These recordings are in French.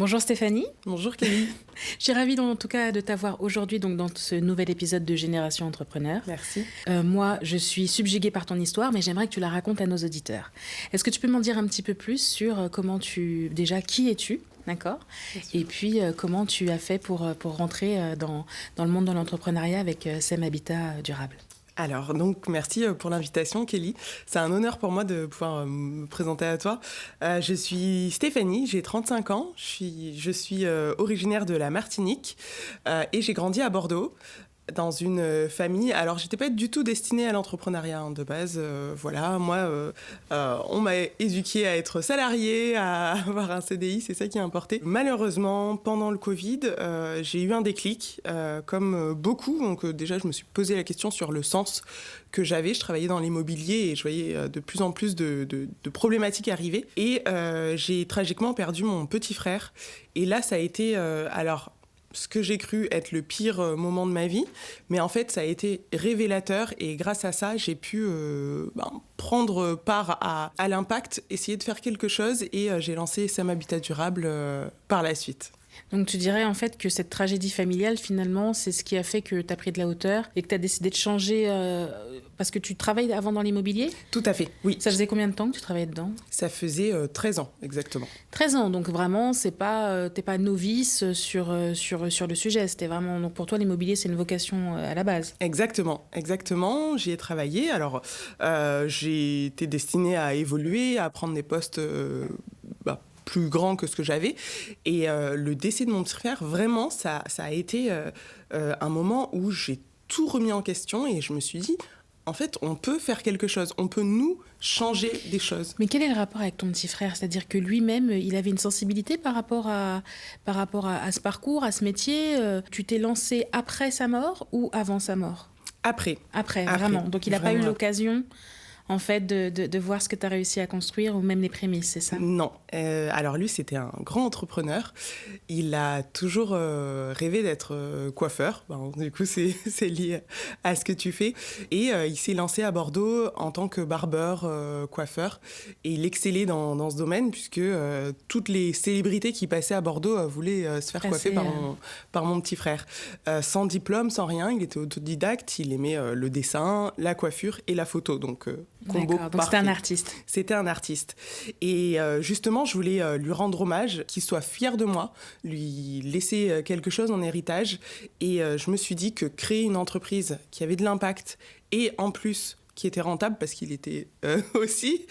Bonjour Stéphanie. Bonjour Kelly. Je suis ravie en tout cas de t'avoir aujourd'hui dans ce nouvel épisode de Génération Entrepreneur. Merci. Moi, je suis subjuguée par ton histoire, mais j'aimerais que tu la racontes à nos auditeurs. Est-ce que tu peux m'en dire un petit peu plus sur qui es-tu, d'accord ? Et puis comment tu as fait pour rentrer dans le monde de l'entrepreneuriat avec SEM Habitat Durable ? Alors, donc, merci pour l'invitation, Kelly. C'est un honneur pour moi de pouvoir me présenter à toi. Je suis Stéphanie, j'ai 35 ans. Je suis originaire de la Martinique et j'ai grandi à Bordeaux dans une famille. Alors, j'étais pas du tout destinée à l'entrepreneuriat de base. Moi, on m'a éduquée à être salariée, à avoir un CDI, c'est ça qui a importé. Malheureusement, pendant le Covid, j'ai eu un déclic, comme beaucoup. Donc, déjà, je me suis posé la question sur le sens que j'avais. Je travaillais dans l'immobilier et je voyais de plus en plus de problématiques arriver. Et j'ai tragiquement perdu mon petit frère. Et là, ça a été... ce que j'ai cru être le pire moment de ma vie, mais en fait ça a été révélateur et grâce à ça j'ai pu prendre part à l'impact, essayer de faire quelque chose et j'ai lancé SEM Habitat Durable par la suite. Donc tu dirais en fait que cette tragédie familiale finalement c'est ce qui a fait que tu as pris de la hauteur et que tu as décidé de changer parce que tu travailles avant dans l'immobilier ? Tout à fait, oui. Ça faisait combien de temps que tu travaillais dedans ? Ça faisait 13 ans, exactement. 13 ans, donc vraiment t'es pas novice sur le sujet, c'était vraiment, donc pour toi l'immobilier c'est une vocation à la base. Exactement, j'y ai travaillé, alors j'ai été destinée à évoluer, à prendre des postes plus grand que ce que j'avais. Et le décès de mon petit frère, vraiment, ça a été un moment où j'ai tout remis en question et je me suis dit, en fait, on peut faire quelque chose, on peut nous changer des choses. Mais quel est le rapport avec ton petit frère ? C'est-à-dire que lui-même, il avait une sensibilité par rapport à ce parcours, à ce métier. Tu t'es lancé après sa mort ou avant sa mort ? Après, vraiment. Donc il n'a pas eu vraiment. L'occasion... en fait, de voir ce que tu as réussi à construire ou même les prémices, c'est ça ? Non. Alors lui, c'était un grand entrepreneur. Il a toujours rêvé d'être coiffeur. Du coup, c'est lié à ce que tu fais. Et il s'est lancé à Bordeaux en tant que barbeur, coiffeur. Et il excellait dans ce domaine puisque toutes les célébrités qui passaient à Bordeaux voulaient se faire coiffer par mon petit frère. Sans diplôme, sans rien, il était autodidacte. Il aimait le dessin, la coiffure et la photo. Donc, combo D'accord, donc parfait. C'était un artiste. Et justement, je voulais lui rendre hommage, qu'il soit fier de moi, lui laisser quelque chose en héritage. Et je me suis dit que créer une entreprise qui avait de l'impact et en plus qui était rentable parce qu'il était aussi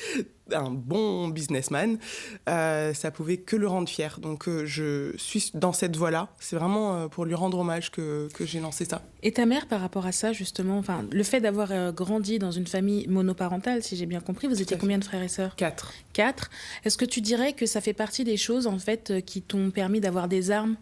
un bon businessman, ça pouvait que le rendre fier. Donc je suis dans cette voie-là. C'est vraiment pour lui rendre hommage que j'ai lancé ça. Et ta mère, par rapport à ça, justement, le fait d'avoir grandi dans une famille monoparentale, si j'ai bien compris, vous étiez combien de frères et sœurs ? 4. 4. Est-ce que tu dirais que ça fait partie des choses, en fait, qui t'ont permis d'avoir des armes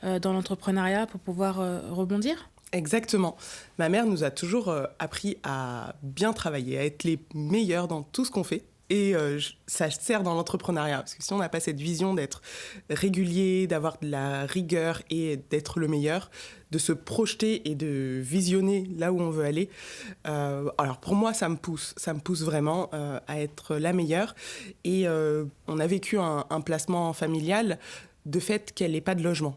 dans l'entrepreneuriat pour pouvoir rebondir ? Exactement. Ma mère nous a toujours appris à bien travailler, à être les meilleurs dans tout ce qu'on fait. Et ça sert dans l'entrepreneuriat, parce que si on n'a pas cette vision d'être régulier, d'avoir de la rigueur et d'être le meilleur, de se projeter et de visionner là où on veut aller, alors pour moi, ça me pousse vraiment à être la meilleure. Et on a vécu un placement familial de fait qu'elle n'ait pas de logement.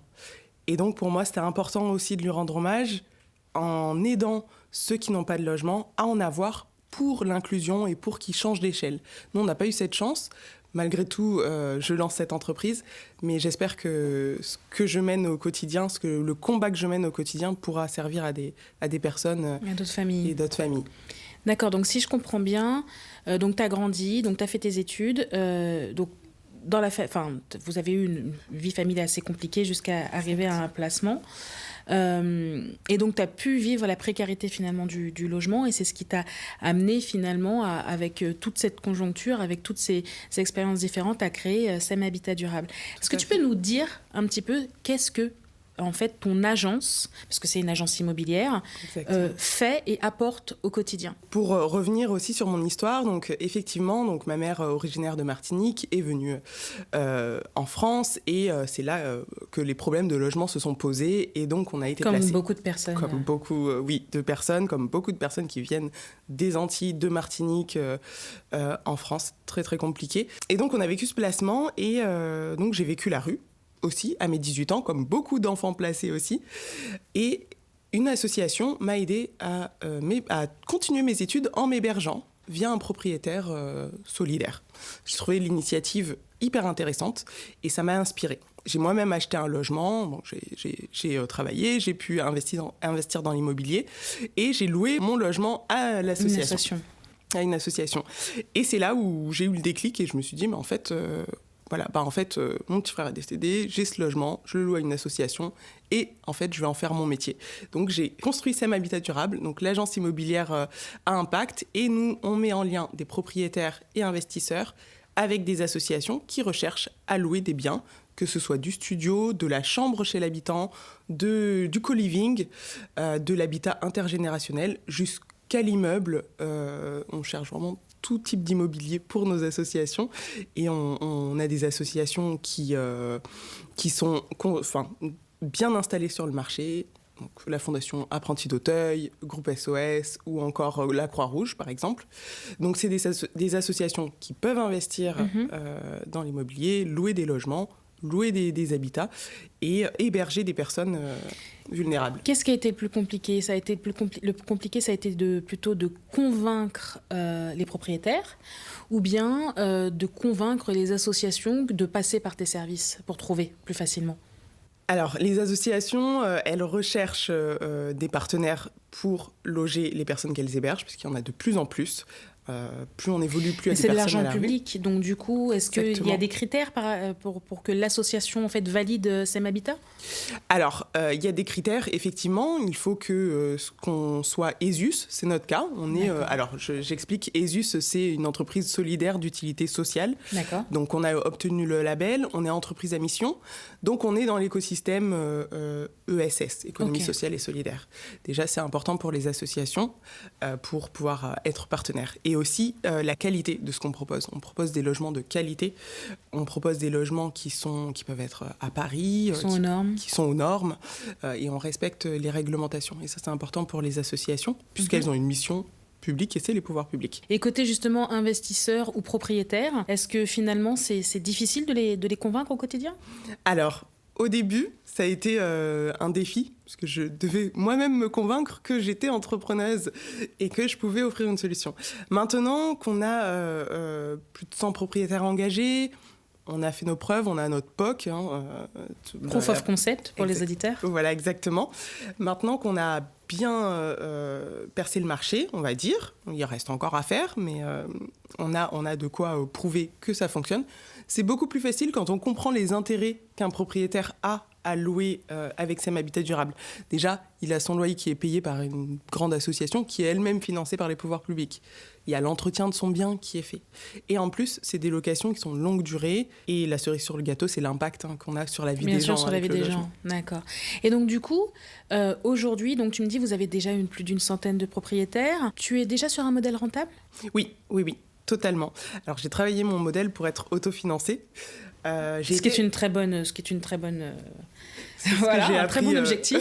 Et donc, pour moi, c'était important aussi de lui rendre hommage en aidant ceux qui n'ont pas de logement à en avoir pour l'inclusion et pour qu'ils changent d'échelle. Nous, on n'a pas eu cette chance. Malgré tout, je lance cette entreprise, mais j'espère que ce que je mène au quotidien, le combat que je mène au quotidien pourra servir à des personnes et d'autres familles. D'accord, donc si je comprends bien, donc tu as grandi, donc tu as fait tes études, donc vous avez eu une vie familiale assez compliquée jusqu'à arriver à un placement. Et donc, tu as pu vivre la précarité finalement du logement et c'est ce qui t'a amené finalement, avec toute cette conjoncture, avec toutes ces expériences différentes, à créer SEM Habitat Durable. Est-ce que tu peux nous dire un petit peu qu'est-ce que en fait ton agence, parce que c'est une agence immobilière, fait et apporte au quotidien. Pour revenir aussi sur mon histoire, donc effectivement, donc ma mère originaire de Martinique est venue en France et c'est là que les problèmes de logement se sont posés et donc on a été placés. Comme beaucoup de personnes. Comme beaucoup, de personnes, comme beaucoup de personnes qui viennent des Antilles, de Martinique, en France, très très compliqué. Et donc on a vécu ce placement et donc j'ai vécu la rue. aussi à mes 18 ans, comme beaucoup d'enfants placés aussi. Et une association m'a aidé à continuer mes études en m'hébergeant via un propriétaire solidaire. J'ai trouvé l'initiative hyper intéressante et ça m'a inspirée. J'ai moi-même acheté un logement, bon, j'ai travaillé, j'ai pu investir dans l'immobilier et j'ai loué mon logement à l'association. Une association. Et c'est là où j'ai eu le déclic et je me suis dit, mais en fait, mon petit frère est décédé, j'ai ce logement, je le loue à une association et en fait, je vais en faire mon métier. Donc, j'ai construit SEM Habitat Durable, donc l'agence immobilière à impact, et nous, on met en lien des propriétaires et investisseurs avec des associations qui recherchent à louer des biens, que ce soit du studio, de la chambre chez l'habitant, du co-living, de l'habitat intergénérationnel, jusqu'à l'immeuble. On cherche vraiment tout type d'immobilier pour nos associations. Et on a des associations qui sont bien installées sur le marché. Donc, la Fondation Apprentis d'Auteuil, Groupe SOS ou encore la Croix-Rouge, par exemple. Donc, c'est des associations qui peuvent investir dans l'immobilier, louer des logements, louer des habitats et héberger des personnes vulnérables. Qu'est-ce qui a été le plus compliqué ? Le plus compliqué, ça a été plutôt de convaincre les propriétaires ou bien de convaincre les associations de passer par tes services pour trouver plus facilement ? Alors, les associations, elles recherchent des partenaires pour loger les personnes qu'elles hébergent, puisqu'il y en a de plus en plus. Plus on évolue, plus il y a des personnes à la rue. C'est de l'argent public, donc du coup, est-ce qu'il y a des critères pour que l'association en fait, valide SEM Habitat ? Alors, il y a des critères, effectivement. Il faut qu'on soit ESUS, c'est notre cas. J'explique, ESUS, c'est une entreprise solidaire d'utilité sociale. D'accord. Donc, on a obtenu le label, on est entreprise à mission. Donc, on est dans l'écosystème ESS, économie sociale et solidaire. Déjà, c'est important pour les associations pour pouvoir être partenaires. Et aussi la qualité de ce qu'on propose. On propose des logements de qualité. On propose des logements qui peuvent être à Paris, qui sont aux normes, et on respecte les réglementations. Et ça, c'est important pour les associations, puisqu'elles ont une mission publique et c'est les pouvoirs publics. Et côté justement investisseurs ou propriétaires, est-ce que finalement c'est difficile de les convaincre au quotidien ? Alors, au début, ça a été un défi, parce que je devais moi-même me convaincre que j'étais entrepreneuse et que je pouvais offrir une solution. Maintenant qu'on a plus de 100 propriétaires engagés, on a fait nos preuves, on a notre POC. Proof of concept pour les auditeurs. Voilà, exactement. Maintenant qu'on a bien percé le marché, on va dire, il reste encore à faire, mais on a de quoi prouver que ça fonctionne. C'est beaucoup plus facile quand on comprend les intérêts qu'un propriétaire a à louer avec SEM Habitat Durable. Déjà, il a son loyer qui est payé par une grande association qui est elle-même financée par les pouvoirs publics. Il y a l'entretien de son bien qui est fait. Et en plus, c'est des locations qui sont de longue durée. Et la cerise sur le gâteau, c'est l'impact qu'on a sur la vie des gens. Bien sûr, sur la vie des gens. D'accord. Et donc, du coup, aujourd'hui, donc, tu me dis, vous avez déjà plus d'une centaine de propriétaires. Tu es déjà sur un modèle rentable ? Oui, totalement. Alors, j'ai travaillé mon modèle pour être autofinancé. Ce qui est une très bonne voilà, un très bon objectif.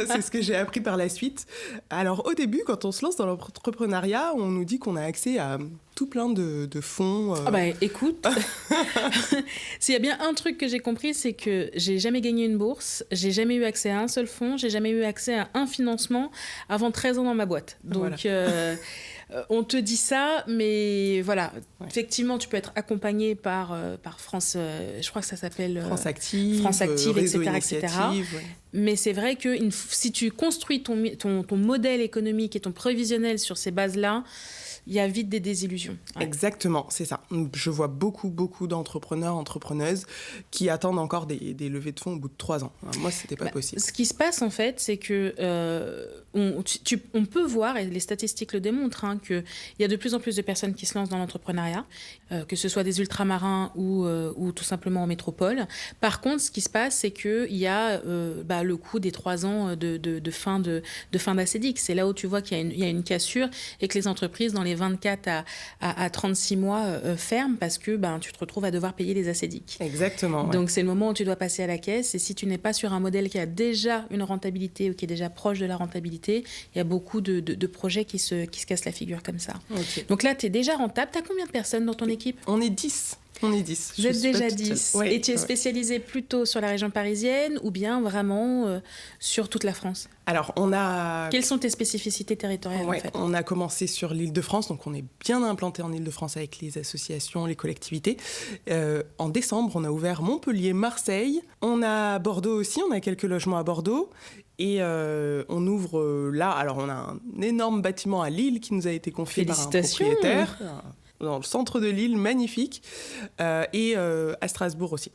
C'est ce que j'ai appris par la suite. Alors, au début, quand on se lance dans l'entrepreneuriat, on nous dit qu'on a accès à tout plein de fonds. Écoute, s'il y a bien un truc que j'ai compris, c'est que j'ai jamais gagné une bourse, j'ai jamais eu accès à un seul fonds, j'ai jamais eu accès à un financement avant 13 ans dans ma boîte. Donc, voilà. On te dit ça, mais voilà, effectivement, tu peux être accompagné par France, je crois que ça s'appelle France Active, etc. Ouais. Mais c'est vrai que si tu construis ton modèle économique et ton prévisionnel sur ces bases-là, il y a vite des désillusions. Ouais. Exactement, c'est ça. Je vois beaucoup d'entrepreneurs, entrepreneuses qui attendent encore des levées de fonds au bout de 3 ans. Alors, moi, c'était pas possible. Ce qui se passe, en fait, c'est que on peut voir, et les statistiques le démontrent, qu'il y a de plus en plus de personnes qui se lancent dans l'entrepreneuriat, que ce soit des ultramarins ou tout simplement en métropole. Par contre, ce qui se passe, c'est qu'il y a le coût des 3 ans de fin d'ACEDIC. C'est là où tu vois qu'il y a une cassure et que les entreprises, dans les 24 à 36 mois ferment parce que tu te retrouves à devoir payer les ACEDIC. Exactement. Ouais. Donc, c'est le moment où tu dois passer à la caisse. Et si tu n'es pas sur un modèle qui a déjà une rentabilité ou qui est déjà proche de la rentabilité, il y a beaucoup de projets qui se cassent la figure comme ça. Okay. Donc là, tu es déjà rentable. Tu as combien de personnes dans ton équipe ? On est 10. On est 10. Vous êtes déjà 10. Ouais, et tu es spécialisée plutôt sur la région parisienne ou bien vraiment sur toute la France ? Alors, on a... Quelles sont tes spécificités territoriales, en fait ? On a commencé sur l'Île-de-France, donc on est bien implanté en Île-de-France avec les associations, les collectivités. En décembre, on a ouvert Montpellier, Marseille. On a Bordeaux aussi, on a quelques logements à Bordeaux. Et on ouvre là, alors on a un énorme bâtiment à Lille qui nous a été confié par un propriétaire. Dans le centre de Lille, magnifique. Et à Strasbourg aussi.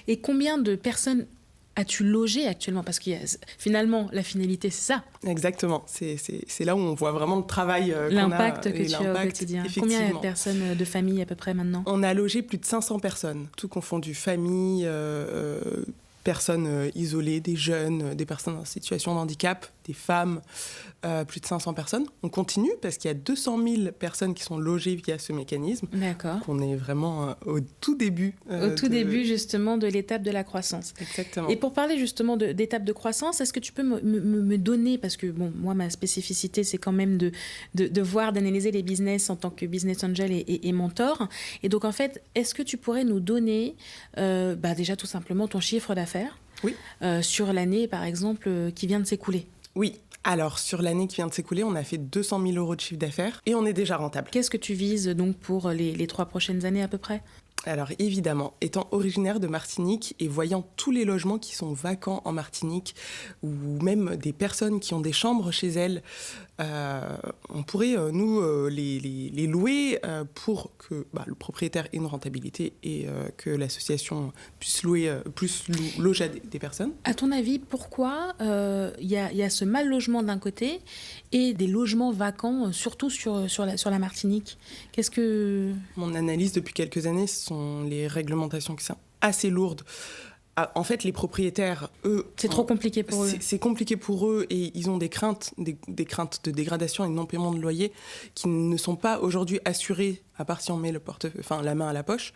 Et combien de personnes as-tu logé actuellement ? Parce que finalement, la finalité, c'est ça. Exactement. C'est là où on voit vraiment le travail l'impact que tu as au quotidien. Combien de personnes de famille à peu près maintenant ? On a logé plus de 500 personnes, tout confondu. Famille, personnes isolées, des jeunes, des personnes en situation de handicap, des femmes, plus de 500 personnes. On continue parce qu'il y a 200 000 personnes qui sont logées via ce mécanisme. D'accord. Donc on est vraiment au tout début. Début justement de l'étape de la croissance. Exactement. Et pour parler justement d'étape de croissance, est-ce que tu peux me donner, parce que bon, moi ma spécificité c'est quand même de voir, d'analyser les business en tant que business angel et mentor. Et donc en fait, est-ce que tu pourrais nous donner déjà tout simplement ton chiffre d'affaires ? Oui. Sur l'année par exemple qui vient de s'écouler ? Oui. Alors, sur l'année qui vient de s'écouler, on a fait 200 000 euros de chiffre d'affaires et on est déjà rentable. Qu'est-ce que tu vises donc pour les 3 prochaines années à peu près ? Alors évidemment, étant originaire de Martinique et voyant tous les logements qui sont vacants en Martinique ou même des personnes qui ont des chambres chez elles, on pourrait les louer pour que le propriétaire ait une rentabilité et que l'association puisse loger des personnes. À ton avis, pourquoi il y a ce mal logement d'un côté et des logements vacants, surtout sur la Martinique ? Qu'est-ce que... Mon analyse depuis quelques années, ce sont les réglementations qui sont assez lourdes. En fait, les propriétaires, eux... C'est trop compliqué pour eux. C'est compliqué pour eux et ils ont des craintes de dégradation et de non-paiement de loyer qui ne sont pas aujourd'hui assurées, à part si on met la main à la poche.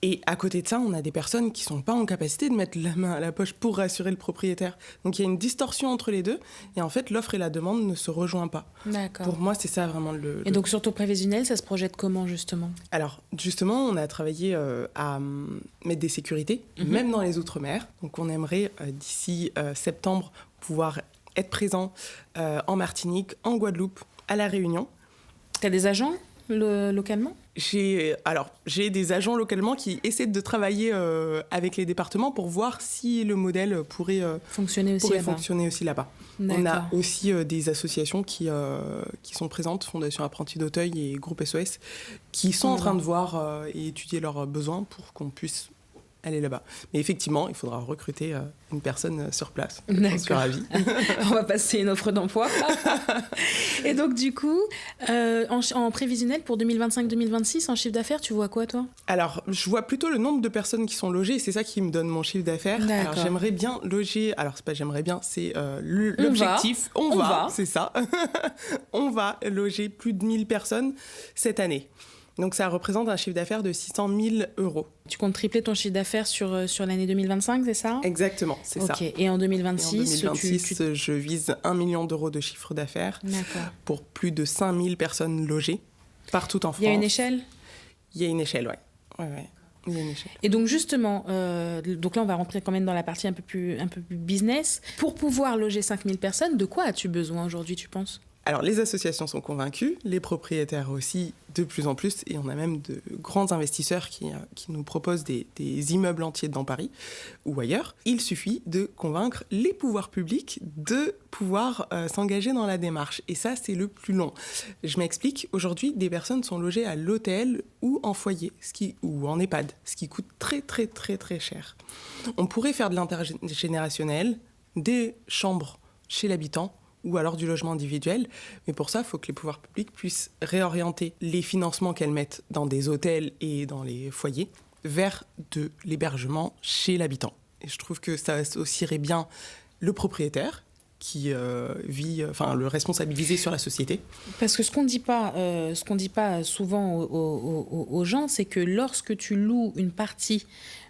Et à côté de ça, on a des personnes qui ne sont pas en capacité de mettre la main à la poche pour rassurer le propriétaire. Donc il y a une distorsion entre les deux. Et en fait, l'offre et la demande ne se rejoignent pas. D'accord. Pour moi, c'est ça vraiment Et donc sur ton prévisionnel, ça se projette comment justement ? Alors justement, on a travaillé à mettre des sécurités, même dans les Outre-mer. Donc on aimerait d'ici septembre pouvoir être présent en Martinique, en Guadeloupe, à La Réunion. Tu as des agents localement ? J'ai des agents localement qui essaient de travailler avec les départements pour voir si le modèle pourrait fonctionner aussi là-bas. On a aussi des associations qui sont présentes, Fondation Apprentis d'Auteuil et Groupe SOS, qui sont en train de voir et étudier leurs besoins pour qu'on puisse aller là-bas. Mais effectivement, il faudra recruter une personne sur place. D'accord. Je suis ravie. On va passer une offre d'emploi. Et donc, du coup, en prévisionnel pour 2025-2026, en chiffre d'affaires, tu vois quoi, toi ? Alors, je vois plutôt le nombre de personnes qui sont logées. C'est ça qui me donne mon chiffre d'affaires. D'accord. Alors, j'aimerais bien loger... Alors, c'est pas j'aimerais bien, c'est l'objectif. On va, c'est ça. On va loger plus de 1000 personnes cette année. Donc, ça représente un chiffre d'affaires de 600 000 euros. Tu comptes tripler ton chiffre d'affaires sur l'année 2025, c'est ça ? Exactement, c'est ça. Et en 2026, je vise 1 million d'euros de chiffre d'affaires pour plus de 5000 personnes logées partout en France. Il y a une échelle ? Il y a une échelle, ouais. Il y a une échelle. Et donc justement, donc là on va rentrer quand même dans la partie un peu plus business. Pour pouvoir loger 5000 personnes, de quoi as-tu besoin aujourd'hui, tu penses ? Alors, les associations sont convaincues, les propriétaires aussi, de plus en plus, et on a même de grands investisseurs qui nous proposent des immeubles entiers dans Paris ou ailleurs. Il suffit de convaincre les pouvoirs publics de pouvoir s'engager dans la démarche. Et ça, c'est le plus long. Je m'explique. Aujourd'hui, des personnes sont logées à l'hôtel ou en foyer, ou en EHPAD, ce qui coûte très, très, très, très cher. On pourrait faire de l'intergénérationnel, des chambres chez l'habitant, ou alors du logement individuel. Mais pour ça, il faut que les pouvoirs publics puissent réorienter les financements qu'elles mettent dans des hôtels et dans les foyers vers de l'hébergement chez l'habitant. Et je trouve que ça associerait bien le propriétaire qui le responsabiliser sur la société. Parce que ce qu'on dit pas souvent aux gens, c'est que lorsque tu loues une partie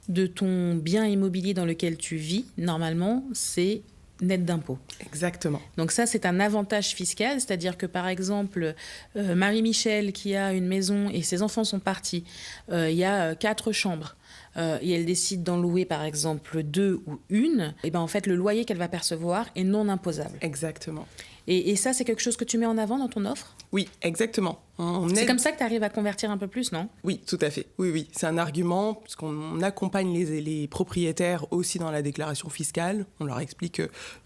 de ton bien immobilier dans lequel tu vis, normalement, c'est net d'impôts. Exactement. Donc ça, c'est un avantage fiscal, c'est-à-dire que par exemple, Marie-Michel qui a une maison et ses enfants sont partis, il y a 4 chambres, et elle décide d'en louer par exemple 2 ou 1, et ben en fait le loyer qu'elle va percevoir est non imposable. Exactement. Et ça, c'est quelque chose que tu mets en avant dans ton offre ? Oui, exactement. C'est comme ça que tu arrives à convertir un peu plus, non ? Oui, tout à fait. Oui. C'est un argument, puisqu'on accompagne les propriétaires aussi dans la déclaration fiscale. On leur explique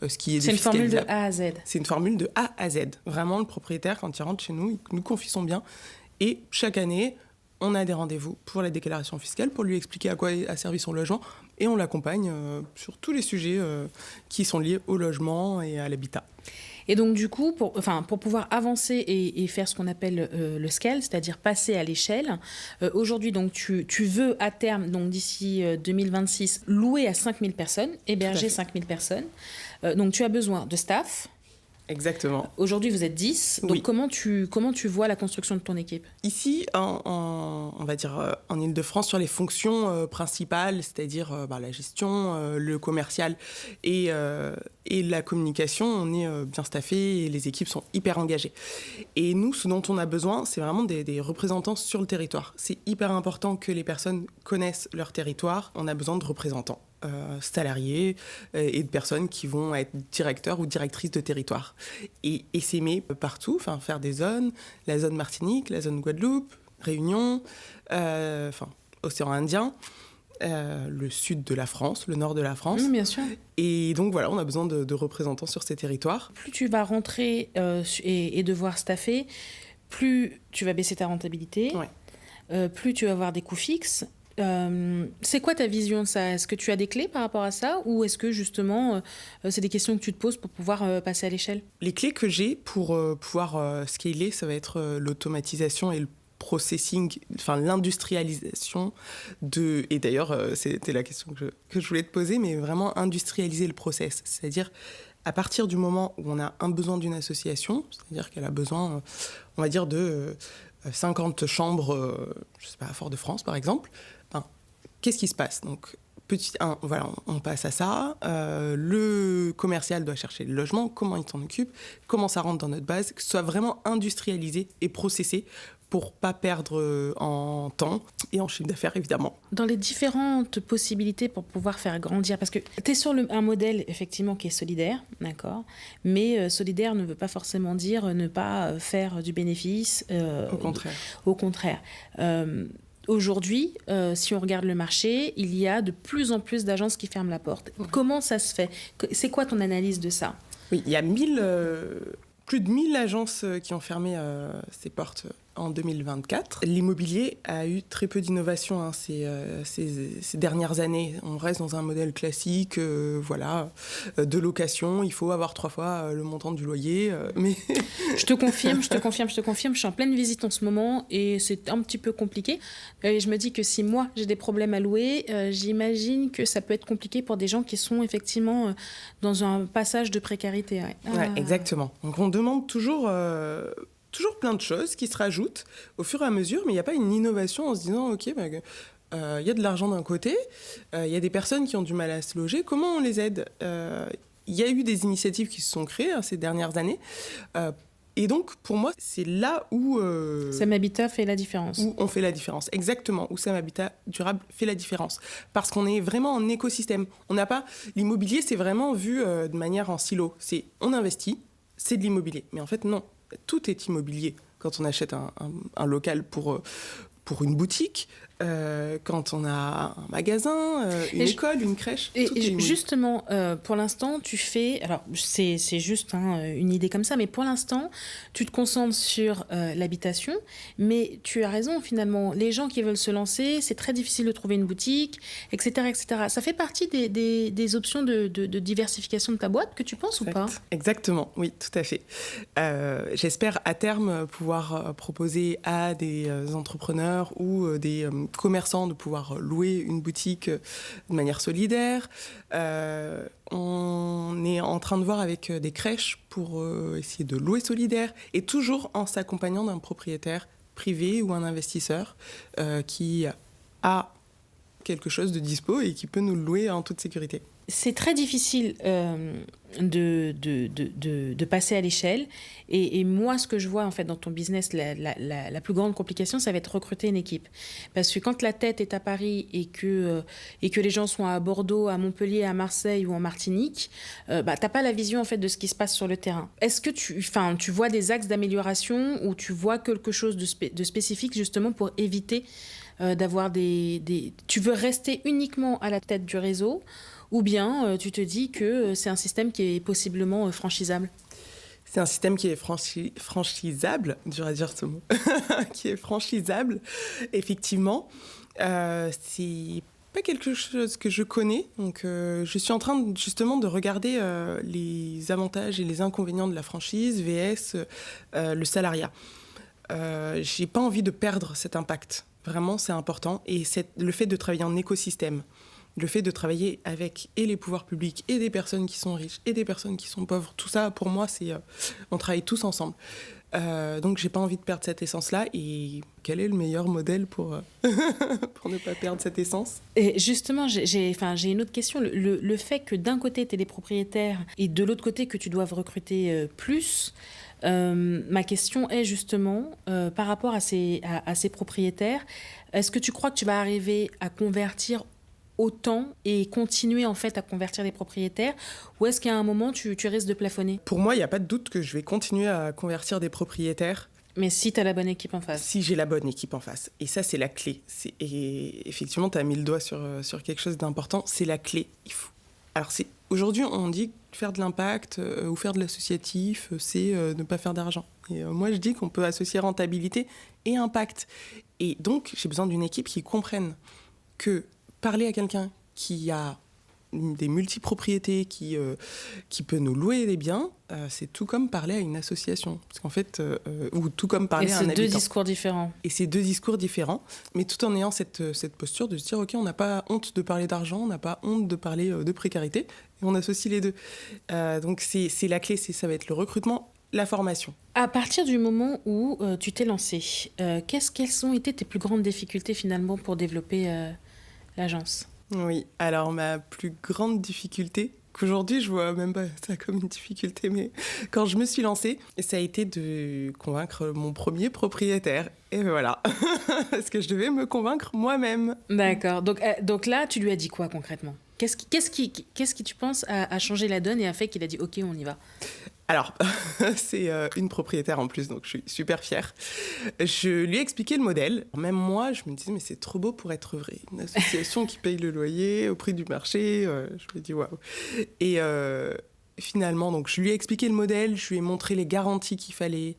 ce qui est défiscalisable. C'est une formule de A à Z. C'est une formule de A à Z. Vraiment, le propriétaire, quand il rentre chez nous, il nous confie son bien. Et chaque année, on a des rendez-vous pour la déclaration fiscale, pour lui expliquer à quoi a servi son logement. Et on l'accompagne sur tous les sujets qui sont liés au logement et à l'habitat. Et donc, du coup, pour pouvoir avancer et faire ce qu'on appelle le scale, c'est-à-dire passer à l'échelle, aujourd'hui, donc, tu veux à terme, donc d'ici 2026, louer à 5000 personnes, héberger 5000 personnes. Donc, tu as besoin de staff. Exactement. Aujourd'hui, vous êtes 10. Donc, oui. comment tu vois la construction de ton équipe ? Ici, on va dire en Ile-de-France, sur les fonctions principales, c'est-à-dire la gestion, le commercial et la communication, on est bien staffé et les équipes sont hyper engagées. Et nous, ce dont on a besoin, c'est vraiment des représentants sur le territoire. C'est hyper important que les personnes connaissent leur territoire. On a besoin de représentants. Salariés et de personnes qui vont être directeurs ou directrices de territoire et s'aimer partout, faire des zones, la zone Martinique, la zone Guadeloupe, Réunion, océan Indien, le sud de la France, le nord de la France. Oui, bien sûr. Et donc voilà, on a besoin de représentants sur ces territoires. Plus tu vas rentrer et devoir staffer, plus tu vas baisser ta rentabilité, plus tu vas avoir des coûts fixes. C'est quoi ta vision de ça ? Est-ce que tu as des clés par rapport à ça ou est-ce que justement c'est des questions que tu te poses pour pouvoir passer à l'échelle ? Les clés que j'ai pour pouvoir scaler, ça va être l'automatisation et le processing, l'industrialisation et d'ailleurs c'était la question que je voulais te poser, mais vraiment industrialiser le process, c'est-à-dire à partir du moment où on a un besoin d'une association, c'est-à-dire qu'elle a besoin, on va dire, de 50 chambres, je sais pas, à Fort-de-France par exemple, qu'est-ce qui se passe ? Donc, on passe à ça. Le commercial doit chercher le logement, comment il s'en occupe, comment ça rentre dans notre base, que ce soit vraiment industrialisé et processé pour pas perdre en temps et en chiffre d'affaires, évidemment. Dans les différentes possibilités pour pouvoir faire grandir, parce que tu es sur un modèle, effectivement, qui est solidaire, d'accord, mais solidaire ne veut pas forcément dire ne pas faire du bénéfice. Au contraire. Au contraire. Aujourd'hui, si on regarde le marché, il y a de plus en plus d'agences qui ferment la porte. Comment ça se fait ? C'est quoi ton analyse de ça ? Oui, il y a plus de 1000 agences qui ont fermé ses portes en 2024. L'immobilier a eu très peu d'innovation ces dernières années. On reste dans un modèle classique, de location. Il faut avoir 3 fois le montant du loyer. Mais Je te confirme. Je suis en pleine visite en ce moment et c'est un petit peu compliqué. Et je me dis que si moi, j'ai des problèmes à louer, j'imagine que ça peut être compliqué pour des gens qui sont effectivement dans un passage de précarité. Ouais, exactement. Donc on demande toujours plein de choses qui se rajoutent au fur et à mesure, mais il n'y a pas une innovation en se disant, OK, y a de l'argent d'un côté, il y a des personnes qui ont du mal à se loger, comment on les aide ? Il y a eu des initiatives qui se sont créées ces dernières années, et donc pour moi, c'est là où... Sam Habitat fait la différence. Où on fait la différence, exactement, où Sam Habitat durable fait la différence. Parce qu'on est vraiment en écosystème. On n'a pas... L'immobilier, c'est vraiment vu de manière en silo. C'est on investit, c'est de l'immobilier. Mais en fait, non. Tout est immobilier quand on achète un local pour une boutique, quand on a un magasin, une école, une crèche. Et justement, pour l'instant, tu fais... Alors, c'est juste une idée comme ça, mais pour l'instant, tu te concentres sur l'habitation, mais tu as raison, finalement. Les gens qui veulent se lancer, c'est très difficile de trouver une boutique, etc. etc. Ça fait partie des options de diversification de ta boîte, que tu penses ou pas ? Exactement, oui, tout à fait. J'espère à terme pouvoir proposer à des entrepreneurs ou des commerçants de pouvoir louer une boutique de manière solidaire. On est en train de voir avec des crèches pour essayer de louer solidaire et toujours en s'accompagnant d'un propriétaire privé ou un investisseur qui a quelque chose de dispo et qui peut nous le louer en toute sécurité. C'est très difficile de passer à l'échelle. Et moi, ce que je vois en fait dans ton business, la plus grande complication, ça va être recruter une équipe. Parce que quand la tête est à Paris et que les gens sont à Bordeaux, à Montpellier, à Marseille ou en Martinique, bah, t'as pas la vision en fait de ce qui se passe sur le terrain. Est-ce que tu vois des axes d'amélioration ou tu vois quelque chose de spécifique justement pour éviter d'avoir Tu veux rester uniquement à la tête du réseau ou bien tu te dis que c'est un système qui est possiblement franchisable? C'est un système qui est franchisable, dur à dire ce mot, qui est franchisable, effectivement. C'est pas quelque chose que je connais, donc je suis en train justement de regarder les avantages et les inconvénients de la franchise vs le salariat. J'ai pas envie de perdre cet impact. Vraiment, c'est important. Et le fait de travailler en écosystème, le fait de travailler avec et les pouvoirs publics et des personnes qui sont riches et des personnes qui sont pauvres, tout ça, pour moi, c'est on travaille tous ensemble. Donc, j'ai pas envie de perdre cette essence-là. Et quel est le meilleur modèle pour ne pas perdre cette essence? Et justement, j'ai une autre question. Le fait que d'un côté, tu es des propriétaires et de l'autre côté, que tu doives recruter plus... ma question est justement, par rapport à ces propriétaires, est-ce que tu crois que tu vas arriver à convertir autant et continuer en fait à convertir les propriétaires, ou est-ce qu'à un moment tu risques de plafonner? Pour moi, il n'y a pas de doute que je vais continuer à convertir des propriétaires. Mais si tu as la bonne équipe en face. Si j'ai la bonne équipe en face. Et ça, c'est la clé. Et effectivement, tu as mis le doigt sur quelque chose d'important. C'est la clé. Alors, aujourd'hui, on dit que faire de l'impact ou faire de l'associatif, c'est ne pas faire d'argent. Et moi, je dis qu'on peut associer rentabilité et impact. Et donc, j'ai besoin d'une équipe qui comprenne que parler à quelqu'un qui a des multipropriétés, qui peut nous louer des biens, c'est tout comme parler à une association. Parce qu'en fait, ou tout comme parler à un habitant. Et c'est deux discours différents. Et c'est deux discours différents, mais tout en ayant cette posture de se dire, OK, on n'a pas honte de parler d'argent, on n'a pas honte de parler de précarité, et on associe les deux. Donc c'est la clé, ça va être le recrutement, la formation. À partir du moment où tu t'es lancé, quelles ont été tes plus grandes difficultés finalement pour développer l'agence? Oui, alors ma plus grande difficulté, qu'aujourd'hui je vois même pas ça comme une difficulté, mais quand je me suis lancée, ça a été de convaincre mon premier propriétaire. Et voilà, parce que je devais me convaincre moi-même. D'accord, donc là tu lui as dit quoi concrètement? Qu'est-ce qui tu penses a changé la donne et a fait qu'il a dit OK, on y va? Alors, c'est une propriétaire en plus, donc je suis super fière. Je lui ai expliqué le modèle. Même moi, je me disais, mais c'est trop beau pour être vrai. Une association qui paye le loyer au prix du marché. Je me dis, waouh. Et finalement, donc, je lui ai expliqué le modèle, je lui ai montré les garanties qu'il fallait.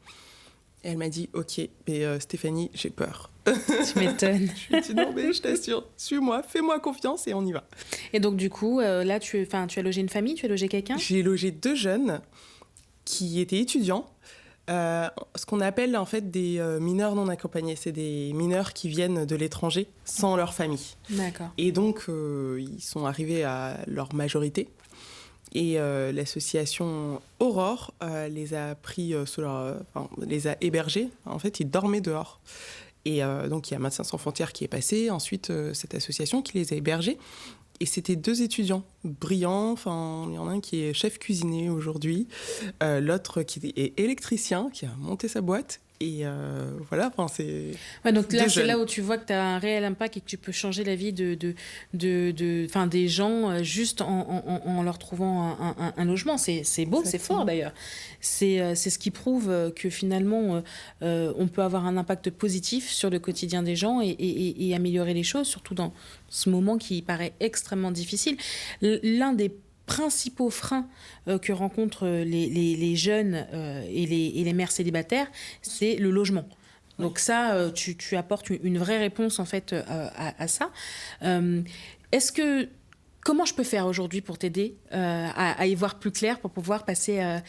Et elle m'a dit, OK, mais Stéphanie, j'ai peur. Tu m'étonnes. Je lui ai dit, non, mais je t'assure, suis-moi, fais-moi confiance et on y va. Et donc, du coup, là, tu as logé une famille, tu as logé quelqu'un? J'ai logé 2 jeunes qui étaient étudiants, ce qu'on appelle en fait des mineurs non accompagnés. C'est des mineurs qui viennent de l'étranger sans leur famille. D'accord. Et donc, ils sont arrivés à leur majorité. Et l'association Aurore les a pris les a hébergés. En fait, ils dormaient dehors. Et donc, il y a Médecins sans frontières qui est passé. Ensuite, cette association qui les a hébergés. Et c'était 2 étudiants brillants. Enfin, il y en a un qui est chef cuisinier aujourd'hui, l'autre qui est électricien, qui a monté sa boîte. Et voilà, enfin, c'est... Ouais, donc là, c'est là où tu vois que tu as un réel impact et que tu peux changer la vie des gens juste en leur trouvant un logement. C'est beau, exactement. C'est fort d'ailleurs. C'est ce qui prouve que finalement, on peut avoir un impact positif sur le quotidien des gens et améliorer les choses, surtout dans ce moment qui paraît extrêmement difficile. L'un des principaux freins que rencontrent les jeunes et les mères célibataires, c'est le logement. Donc ça, tu apportes une vraie réponse en fait à ça. Comment je peux faire aujourd'hui pour t'aider à y voir plus clair, pour pouvoir passer à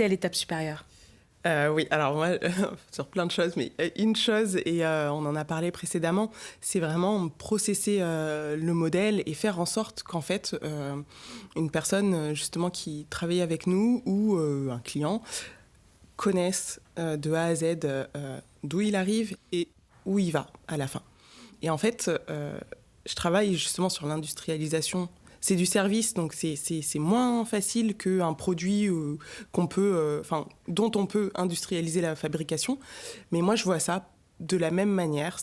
l'étape supérieure? Oui, alors moi, sur plein de choses, mais une chose, et on en a parlé précédemment, c'est vraiment processer le modèle et faire en sorte qu'en fait, une personne justement qui travaille avec nous ou un client connaisse de A à Z d'où il arrive et où il va à la fin. Et en fait, je travaille justement sur l'industrialisation. c'est du service, donc c'est moins facile qu'un produit dont on peut industrialiser la fabrication. Mais moi, je vois ça de la même manière.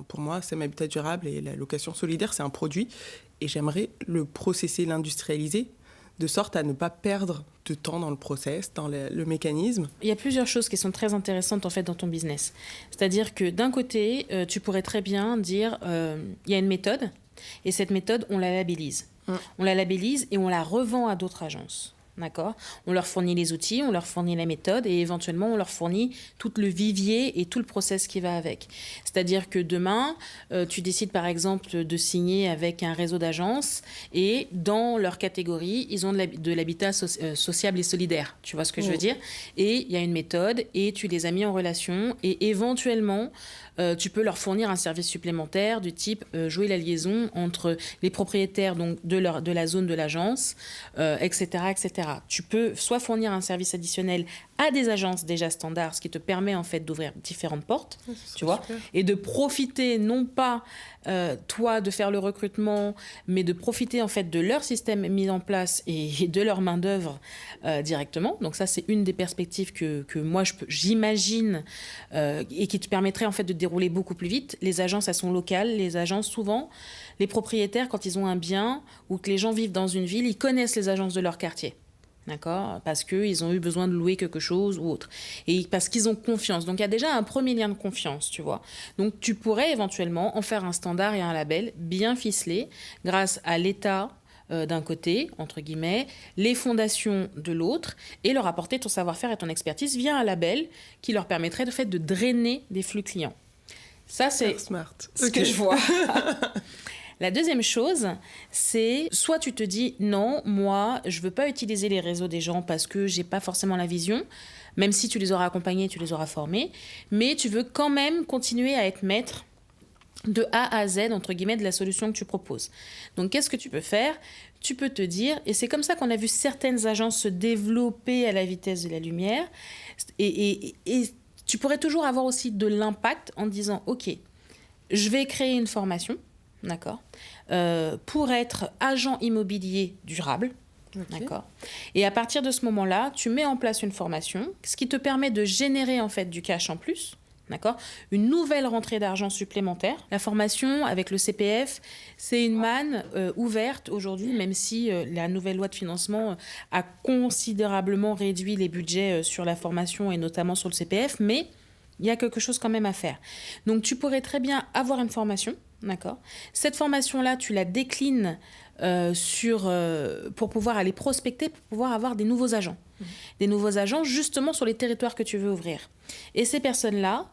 Pour moi, Sem Habitat Durable et la location solidaire, c'est un produit. Et j'aimerais le processer, l'industrialiser, de sorte à ne pas perdre de temps dans le process, dans le mécanisme. Il y a plusieurs choses qui sont très intéressantes en fait dans ton business. C'est-à-dire que d'un côté, tu pourrais très bien dire, il y a une méthode, et cette méthode, on la labellise. On la labellise et on la revend à d'autres agences. D'accord ? On leur fournit les outils, on leur fournit la méthode et éventuellement on leur fournit tout le vivier et tout le process qui va avec. C'est-à-dire que demain, tu décides par exemple de signer avec un réseau d'agences et dans leur catégorie, ils ont de l'habitat sociable et solidaire. Tu vois ce que je veux dire ? Et il y a une méthode et tu les as mis en relation et éventuellement, tu peux leur fournir un service supplémentaire du type jouer la liaison entre les propriétaires donc, de la zone de l'agence, etc., etc. Tu peux soit fournir un service additionnel à des agences déjà standards, ce qui te permet en fait d'ouvrir différentes portes, tu vois, et de profiter non pas toi de faire le recrutement, mais de profiter en fait de leur système mis en place et de leur main d'œuvre directement. Donc ça c'est une des perspectives que moi j'imagine et qui te permettrait en fait de dérouler beaucoup plus vite. Les agences elles sont locales, les agences souvent les propriétaires quand ils ont un bien ou que les gens vivent dans une ville, ils connaissent les agences de leur quartier. D'accord ? Parce qu'ils ont eu besoin de louer quelque chose ou autre. Et parce qu'ils ont confiance. Donc, il y a déjà un premier lien de confiance, tu vois. Donc, tu pourrais éventuellement en faire un standard et un label bien ficelé grâce à l'État d'un côté, entre guillemets, les fondations de l'autre, et leur apporter ton savoir-faire et ton expertise via un label qui leur permettrait de fait de drainer des flux clients. Ça, c'est ce que je vois. La deuxième chose, c'est soit tu te dis non, moi, je veux pas utiliser les réseaux des gens parce que j'ai pas forcément la vision, même si tu les auras accompagnés, tu les auras formés, mais tu veux quand même continuer à être maître de A à Z, entre guillemets, de la solution que tu proposes. Donc, qu'est-ce que tu peux faire ? Tu peux te dire, et c'est comme ça qu'on a vu certaines agences se développer à la vitesse de la lumière, et tu pourrais toujours avoir aussi de l'impact en disant, OK, je vais créer une formation, d'accord, pour être agent immobilier durable. Okay. D'accord. Et à partir de ce moment-là, tu mets en place une formation, ce qui te permet de générer en fait du cash en plus. D'accord ? Une nouvelle rentrée d'argent supplémentaire. La formation avec le CPF, c'est une manne ouverte aujourd'hui, même si la nouvelle loi de financement a considérablement réduit les budgets sur la formation et notamment sur le CPF, mais il y a quelque chose quand même à faire. Donc tu pourrais très bien avoir une formation. D'accord. Cette formation-là, tu la déclines pour pouvoir aller prospecter, pour pouvoir avoir des nouveaux agents. Des nouveaux agents justement sur les territoires que tu veux ouvrir. Et ces personnes-là,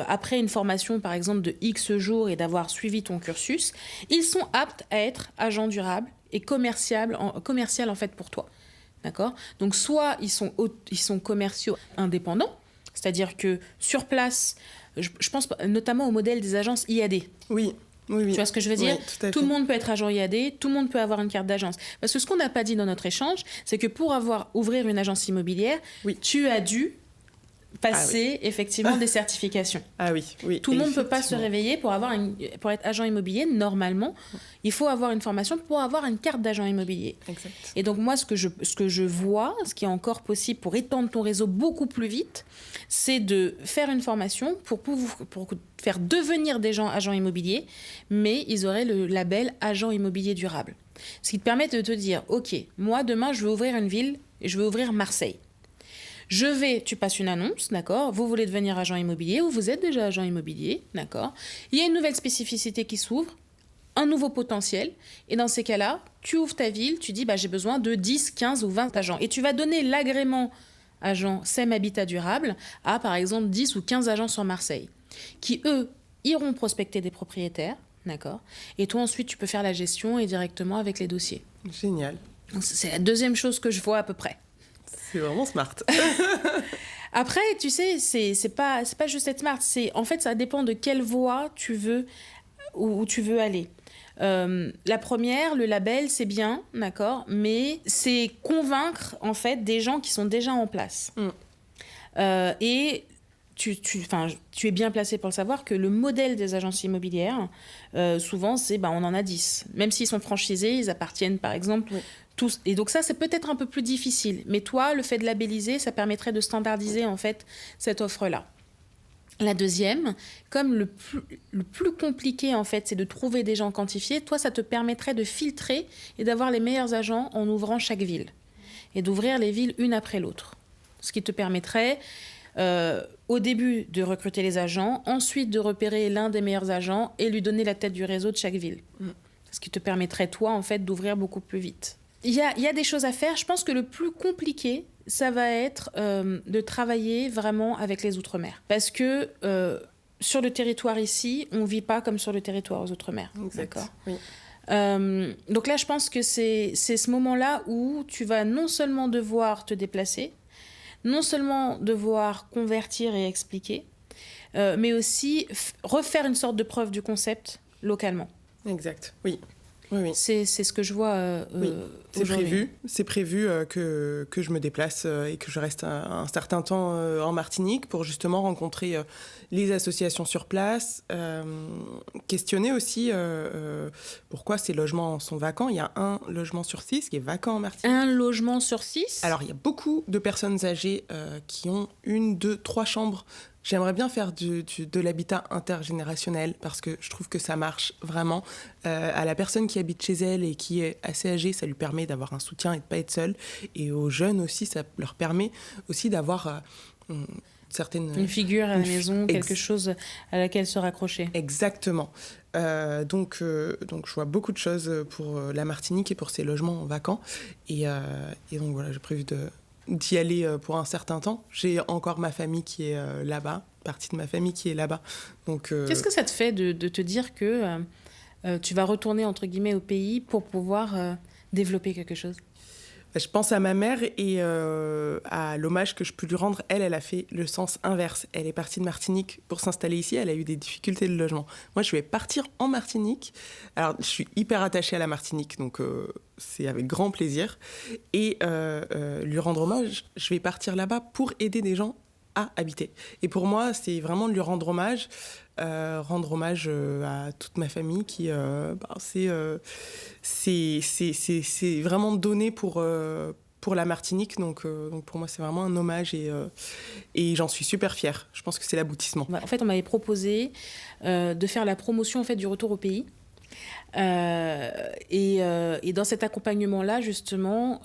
après une formation par exemple de X jours et d'avoir suivi ton cursus, ils sont aptes à être agents durables et commercial en fait pour toi. D'accord ? Donc soit ils sont commerciaux indépendants, c'est-à-dire que sur place, je pense notamment au modèle des agences IAD. Oui. Oui. Tu vois ce que je veux dire ? Oui, tout le monde peut être agent IAD, tout le monde peut avoir une carte d'agence. Parce que ce qu'on n'a pas dit dans notre échange, c'est que pour ouvrir une agence immobilière, tu as dû passer effectivement des certifications. Ah oui. Tout le monde ne peut pas se réveiller pour être agent immobilier. Normalement, il faut avoir une formation pour avoir une carte d'agent immobilier. Exact. Et donc moi, ce que je vois, ce qui est encore possible pour étendre ton réseau beaucoup plus vite, c'est de faire une formation pour faire devenir des gens agents immobiliers, mais ils auraient le label agent immobilier durable. Ce qui te permet de te dire, OK, moi demain, je veux ouvrir une ville et je veux ouvrir Marseille. Tu passes une annonce, d'accord ? Vous voulez devenir agent immobilier ou vous êtes déjà agent immobilier, d'accord ? Il y a une nouvelle spécificité qui s'ouvre, un nouveau potentiel. Et dans ces cas-là, tu ouvres ta ville, tu dis j'ai besoin de 10, 15 ou 20 agents. Et tu vas donner l'agrément agent Sem Habitat Durable à, par exemple, 10 ou 15 agents sur Marseille qui, eux, iront prospecter des propriétaires, d'accord ? Et toi, ensuite, tu peux faire la gestion et directement avec les dossiers. Génial. Donc, c'est la deuxième chose que je vois à peu près. C'est vraiment smart. Après, tu sais, c'est pas juste être smart. En fait, ça dépend de quelle voie tu veux, où tu veux aller. La première, le label, c'est bien, d'accord, mais c'est convaincre, en fait, des gens qui sont déjà en place. Et tu es bien placé pour le savoir que le modèle des agences immobilières, souvent, c'est on en a 10. Même s'ils sont franchisés, ils appartiennent, par exemple, tous. Et donc ça, c'est peut-être un peu plus difficile. Mais toi, le fait de labelliser, ça permettrait de standardiser, en fait, cette offre-là. La deuxième, comme le plus compliqué, en fait, c'est de trouver des gens quantifiés, toi, ça te permettrait de filtrer et d'avoir les meilleurs agents en ouvrant chaque ville. Et d'ouvrir les villes une après l'autre. Ce qui te permettrait... au début de recruter les agents, ensuite de repérer l'un des meilleurs agents et lui donner la tête du réseau de chaque ville. Ce qui te permettrait, toi, en fait, d'ouvrir beaucoup plus vite. Il y a des choses à faire. Je pense que le plus compliqué, ça va être de travailler vraiment avec les Outre-mer. Parce que sur le territoire ici, on ne vit pas comme sur le territoire aux Outre-mer. Exact. D'accord. Oui. Donc là, je pense que c'est ce moment-là où tu vas non seulement devoir te déplacer, non seulement devoir convertir et expliquer, mais aussi refaire une sorte de preuve du concept localement. Exact, oui. Oui. C'est ce que je vois aujourd'hui. C'est prévu que je me déplace et que je reste un certain temps en Martinique pour justement rencontrer les associations sur place, questionner aussi pourquoi ces logements sont vacants. Il y a 1 logement sur 6 qui est vacant en Martinique. 1 logement sur 6 ? Alors, il y a beaucoup de personnes âgées qui ont 1, 2, 3 chambres. J'aimerais bien faire de l'habitat intergénérationnel parce que je trouve que ça marche vraiment. À la personne qui habite chez elle et qui est assez âgée, ça lui permet d'avoir un soutien et de ne pas être seule. Et aux jeunes aussi, ça leur permet aussi d'avoir une figure à la maison, quelque chose à laquelle se raccrocher. Exactement. Donc, je vois beaucoup de choses pour la Martinique et pour ces logements vacants. Et donc, voilà, j'ai prévu d'y aller pour un certain temps. J'ai encore ma famille qui est là-bas, partie de ma famille qui est là-bas. Donc, qu'est-ce que ça te fait de te dire que tu vas retourner, entre guillemets, au pays pour pouvoir développer quelque chose ? Je pense à ma mère et à l'hommage que je peux lui rendre. Elle a fait le sens inverse. Elle est partie de Martinique pour s'installer ici. Elle a eu des difficultés de logement. Moi, je vais partir en Martinique. Alors, je suis hyper attachée à la Martinique, donc c'est avec grand plaisir. Et lui rendre hommage, je vais partir là-bas pour aider des gens à habiter. Et pour moi, c'est vraiment lui rendre hommage à toute ma famille qui c'est vraiment donné pour la Martinique, donc pour moi c'est vraiment un hommage et j'en suis super fière. Je pense que c'est l'aboutissement. En fait, on m'avait proposé de faire la promotion en fait du retour au pays. Et dans cet accompagnement-là, justement,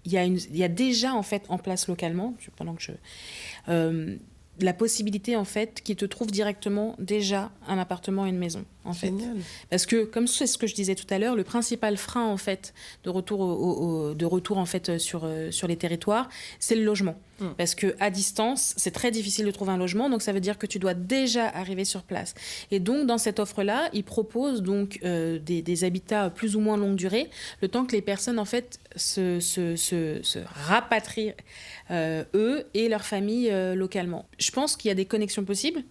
il y a déjà en fait en place localement, pendant que la possibilité en fait qu'ils te trouvent directement déjà un appartement et une maison en fait. Parce que comme c'est ce que je disais tout à l'heure, le principal frein en fait de retour en fait sur les territoires, c'est le logement. Parce que à distance, c'est très difficile de trouver un logement, donc ça veut dire que tu dois déjà arriver sur place. Et donc dans cette offre-là, ils proposent donc des habitats plus ou moins longue durée, le temps que les personnes en fait se rapatrient eux et leur famille localement. Je pense qu'il y a des connexions possibles.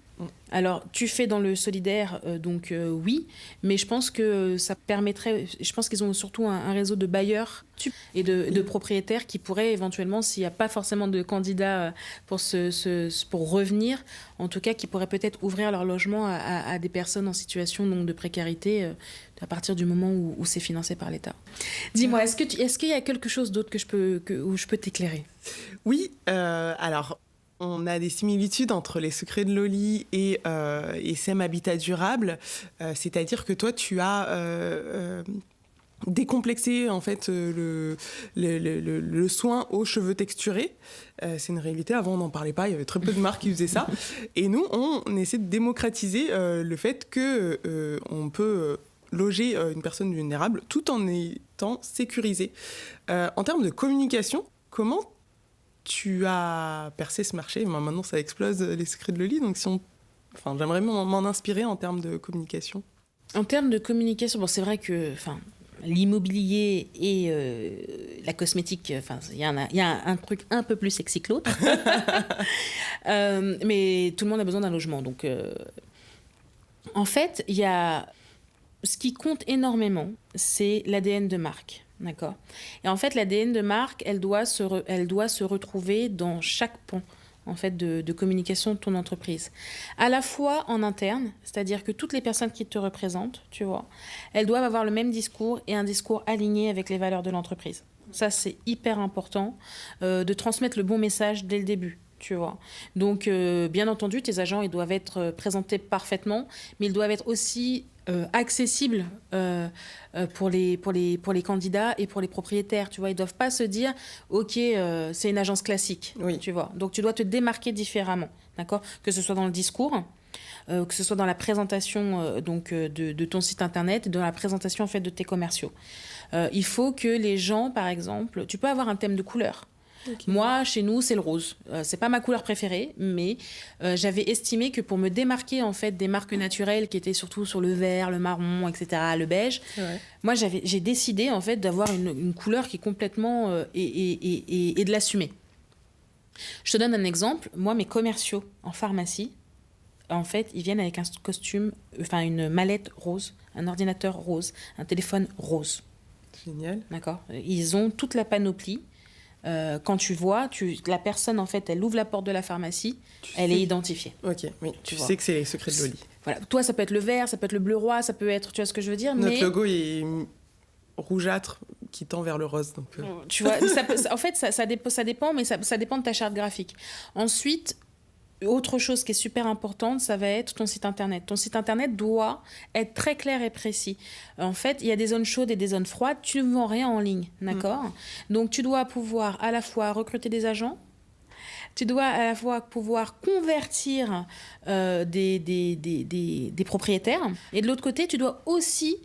Alors, tu fais dans le solidaire, donc oui, mais je pense que ça permettrait... Je pense qu'ils ont surtout un réseau de bailleurs et de propriétaires qui pourraient éventuellement, s'il n'y a pas forcément de candidats pour revenir, en tout cas, qui pourraient peut-être ouvrir leur logement à des personnes en situation donc, de précarité à partir du moment où c'est financé par l'État. Dis-moi, est-ce qu'il y a quelque chose d'autre où je peux t'éclairer ? Oui, alors... On a des similitudes entre les secrets de Loli et SEM Habitat Durable, c'est-à-dire que toi, tu as décomplexé en fait le soin aux cheveux texturés. C'est une réalité. Avant, on n'en parlait pas. Il y avait très peu de marques qui faisaient ça. Et nous, on essaie de démocratiser le fait que on peut loger une personne vulnérable tout en étant sécurisé. En termes de communication, comment tu as percé ce marché? Maintenant, ça explose les secrets de Loli. Donc, j'aimerais m'en inspirer en termes de communication. En termes de communication, c'est vrai que l'immobilier et la cosmétique, il y a un truc un peu plus sexy que l'autre. Mais tout le monde a besoin d'un logement. Donc, en fait, ce qui compte énormément, c'est l'ADN de marque. D'accord. Et en fait, l'ADN de marque, elle doit se retrouver dans chaque pan en fait, de communication de ton entreprise. À la fois en interne, c'est-à-dire que toutes les personnes qui te représentent, tu vois, elles doivent avoir le même discours et un discours aligné avec les valeurs de l'entreprise. Ça, c'est hyper important de transmettre le bon message dès le début. Tu vois. Donc, bien entendu, tes agents, ils doivent être présentés parfaitement, mais ils doivent être aussi accessibles pour les candidats et pour les propriétaires. Tu vois. Ils ne doivent pas se dire « Ok, c'est une agence classique. Oui. » Tu vois. Donc, tu dois te démarquer différemment. D'accord ? Que ce soit dans le discours, que ce soit dans la présentation de ton site internet, dans la présentation en fait, de tes commerciaux. Il faut que les gens, par exemple, tu peux avoir un thème de couleur. Okay. Moi, chez nous, c'est le rose. C'est pas ma couleur préférée, mais j'avais estimé que pour me démarquer en fait des marques naturelles qui étaient surtout sur le vert, le marron, etc., le beige, moi j'ai décidé en fait d'avoir une couleur qui est complètement et de l'assumer. Je te donne un exemple. Moi, mes commerciaux en pharmacie, en fait, ils viennent avec un costume, enfin une mallette rose, un ordinateur rose, un téléphone rose. Génial. D'accord. Ils ont toute la panoplie. Quand tu vois, la personne, en fait, elle ouvre la porte de la pharmacie, elle est identifiée. Ok, oui, tu sais que c'est les secrets de Loli. Voilà. Toi, ça peut être le vert, ça peut être le bleu roi, ça peut être, tu vois ce que je veux dire. Notre logo est rougeâtre qui tend vers le rose. Donc, tu vois, en fait, ça dépend, mais ça dépend de ta charte graphique. Ensuite, autre chose qui est super importante, ça va être ton site internet. Ton site internet doit être très clair et précis. En fait, il y a des zones chaudes et des zones froides. Tu ne vends rien en ligne, d'accord ? Donc, tu dois pouvoir à la fois recruter des agents, tu dois à la fois pouvoir convertir des propriétaires. Et de l'autre côté, tu dois aussi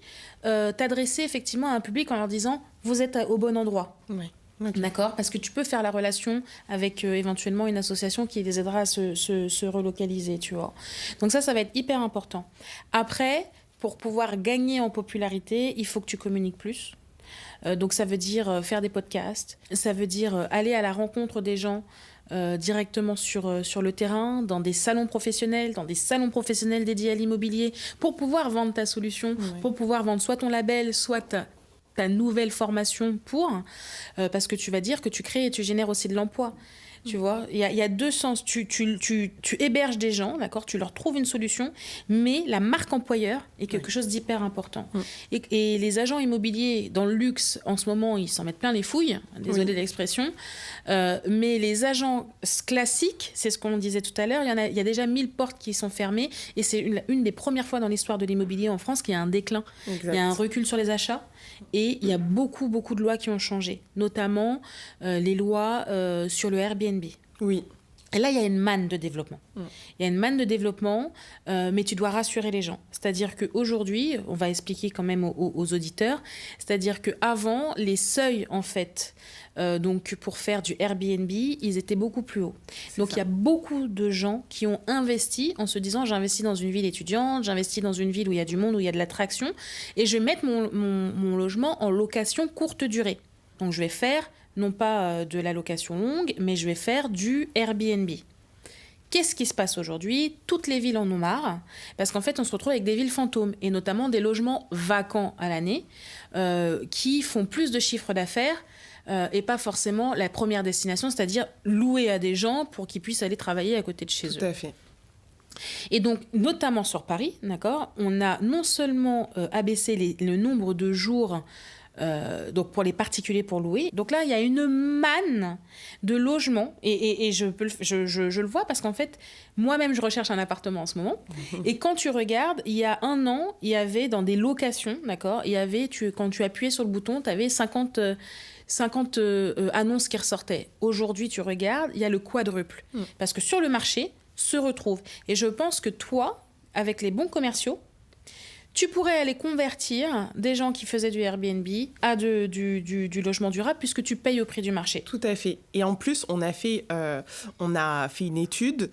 t'adresser effectivement à un public en leur disant « vous êtes au bon endroit ». Oui. Okay. D'accord ? Parce que tu peux faire la relation avec éventuellement une association qui les aidera à se relocaliser, tu vois. Donc ça va être hyper important. Après, pour pouvoir gagner en popularité, il faut que tu communiques plus. Donc ça veut dire faire des podcasts, ça veut dire aller à la rencontre des gens directement sur le terrain, dans des salons professionnels dédiés à l'immobilier, pour pouvoir vendre ta solution, pour pouvoir vendre soit ton label, soit ta nouvelle formation parce que tu vas dire que tu crées et tu génères aussi de l'emploi. Tu vois, il y a deux sens. Tu héberges des gens, d'accord ? Tu leur trouves une solution, mais la marque employeur est quelque chose d'hyper important. Et les agents immobiliers dans le luxe, en ce moment, ils s'en mettent plein les fouilles, désolé de l'expression, mais les agents classiques, c'est ce qu'on disait tout à l'heure, il y a déjà 1000 portes qui sont fermées, et c'est une des premières fois dans l'histoire de l'immobilier en France qu'il y a un déclin. Exact. Il y a un recul sur les achats. Et il y a beaucoup de lois qui ont changé, notamment les lois sur le Airbnb. Oui. Et là, il y a une manne de développement. Il y a une manne de développement, mais tu dois rassurer les gens. C'est-à-dire qu'aujourd'hui, on va expliquer quand même aux auditeurs, c'est-à-dire qu'avant, les seuils, en fait, donc pour faire du Airbnb, ils étaient beaucoup plus hauts. Donc, il y a beaucoup de gens qui ont investi en se disant, j'investis dans une ville étudiante, j'investis dans une ville où il y a du monde, où il y a de l'attraction, et je vais mettre mon logement en location courte durée. Donc, je vais faire non pas de la location longue, mais je vais faire du Airbnb. Qu'est-ce qui se passe aujourd'hui ? Toutes les villes en ont marre, parce qu'en fait, on se retrouve avec des villes fantômes, et notamment des logements vacants à l'année, qui font plus de chiffre d'affaires, et pas forcément la première destination, c'est-à-dire louer à des gens pour qu'ils puissent aller travailler à côté de chez eux. Tout à fait. Et donc, notamment sur Paris, d'accord, on a non seulement abaissé le nombre de jours donc pour les particuliers pour louer. Donc là, il y a une manne de logements et je le vois parce qu'en fait, moi-même, je recherche un appartement en ce moment. Et quand tu regardes, il y a un an, il y avait dans des locations, d'accord, quand tu appuyais sur le bouton, tu avais 50 annonces qui ressortaient. Aujourd'hui, tu regardes, il y a le quadruple. Parce que sur le marché, se retrouvent. Et je pense que toi, avec les bons commerciaux, tu pourrais aller convertir des gens qui faisaient du Airbnb à du logement durable puisque tu payes au prix du marché. Tout à fait. Et en plus, on a fait une étude